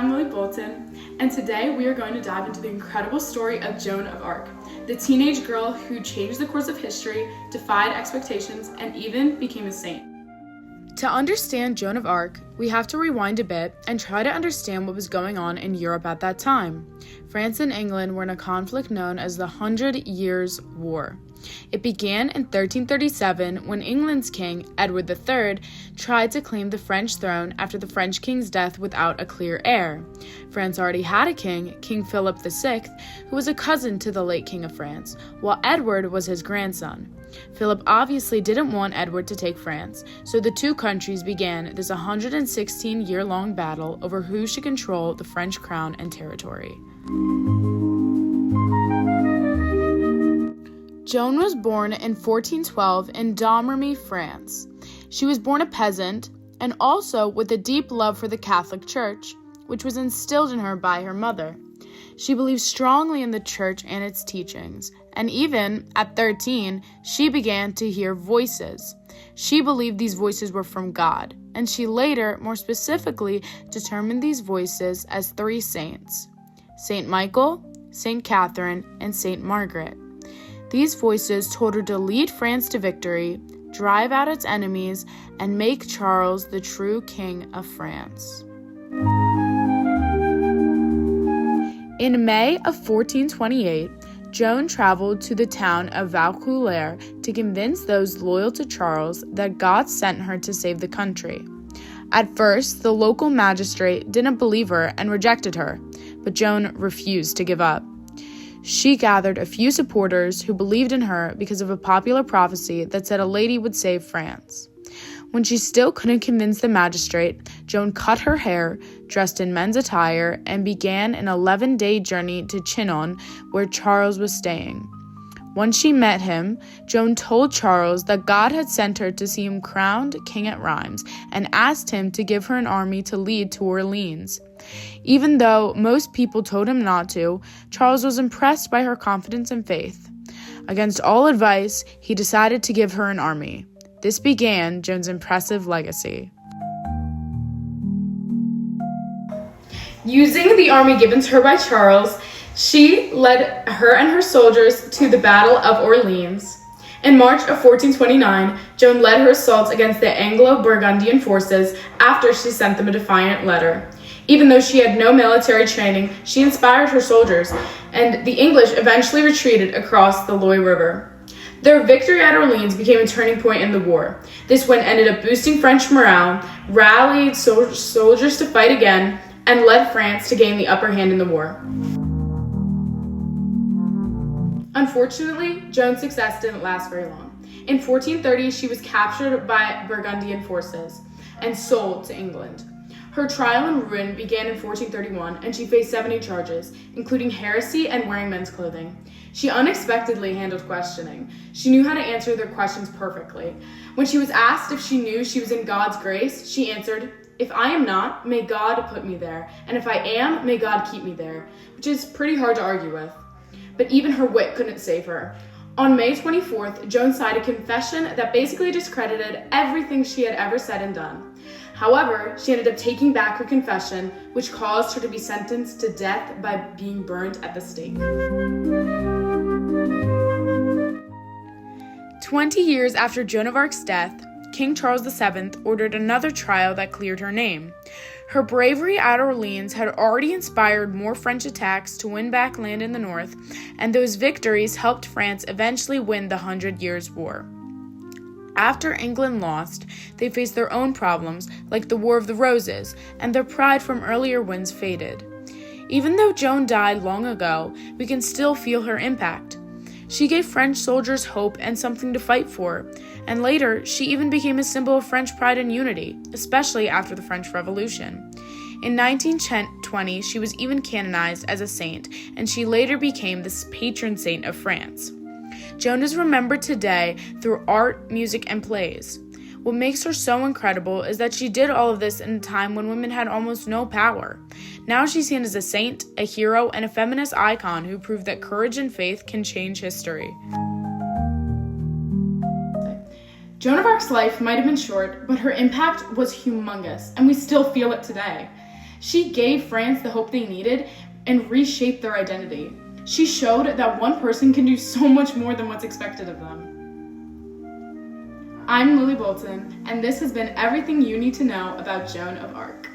I'm Lily Bolton, and today we are going to dive into the incredible story of Joan of Arc, the teenage girl who changed the course of history, defied expectations, and even became a saint. To understand Joan of Arc, we have to rewind a bit and try to understand what was going on in Europe at that time. France and England were in a conflict known as the 100 Years' War. It began in 1337 when England's king, Edward III, tried to claim the French throne after the French king's death without a clear heir. France already had a king, King Philip VI, who was a cousin to the late King of France, while Edward was his grandson. Philip obviously didn't want Edward to take France, so the two countries began this 116-year-long battle over who should control the French crown and territory. Joan was born in 1412 in Domremy, France. She was born a peasant and also with a deep love for the Catholic Church, which was instilled in her by her mother. She believed strongly in the church and its teachings, and even at 13, she began to hear voices. She believed these voices were from God, and she later, more specifically, determined these voices as three saints: Saint Michael, Saint Catherine, and Saint Margaret. These voices told her to lead France to victory, drive out its enemies, and make Charles the true King of France. In May of 1428, Joan traveled to the town of Vaucouleurs to convince those loyal to Charles that God sent her to save the country. At first, the local magistrate didn't believe her and rejected her, but Joan refused to give up. She gathered a few supporters who believed in her because of a popular prophecy that said a lady would save France. When she still couldn't convince the magistrate, Joan cut her hair, dressed in men's attire, and began an 11-day journey to Chinon, where Charles was staying. Once she met him, Joan told Charles that God had sent her to see him crowned king at Rheims and asked him to give her an army to lead to Orleans. Even though most people told him not to, Charles was impressed by her confidence and faith. Against all advice, he decided to give her an army. This began Joan's impressive legacy. Using the army given to her by Charles, she led her and her soldiers to the Battle of Orleans. In March of 1429, Joan led her assaults against the Anglo-Burgundian forces after she sent them a defiant letter. Even though she had no military training, she inspired her soldiers, and the English eventually retreated across the Loire River. Their victory at Orleans became a turning point in the war. This win ended up boosting French morale, rallied soldiers to fight again, and led France to gain the upper hand in the war. Unfortunately, Joan's success didn't last very long. In 1430, she was captured by Burgundian forces and sold to England. Her trial and ruin began in 1431, and she faced 70 charges, including heresy and wearing men's clothing. She unexpectedly handled questioning. She knew how to answer their questions perfectly. When she was asked if she knew she was in God's grace, she answered, "If I am not, may God put me there, and if I am, may God keep me there," which is pretty hard to argue with. But even her wit couldn't save her. On May 24th, Joan signed a confession that basically discredited everything she had ever said and done. However, she ended up taking back her confession, which caused her to be sentenced to death by being burned at the stake. 20 years after Joan of Arc's death, King Charles VII ordered another trial that cleared her name. Her bravery at Orleans had already inspired more French attacks to win back land in the north, and those victories helped France eventually win the 100 Years' War. After England lost, they faced their own problems, like the War of the Roses, and their pride from earlier wins faded. Even though Joan died long ago, we can still feel her impact. She gave French soldiers hope and something to fight for, and later, she even became a symbol of French pride and unity, especially after the French Revolution. In 1920, she was even canonized as a saint, and she later became the patron saint of France. Joan is remembered today through art, music, and plays. What makes her so incredible is that she did all of this in a time when women had almost no power. Now she's seen as a saint, a hero, and a feminist icon who proved that courage and faith can change history. Joan of Arc's life might have been short, but her impact was humongous, and we still feel it today. She gave France the hope they needed and reshaped their identity. She showed that one person can do so much more than what's expected of them. I'm Lily Bolton, and this has been everything you need to know about Joan of Arc.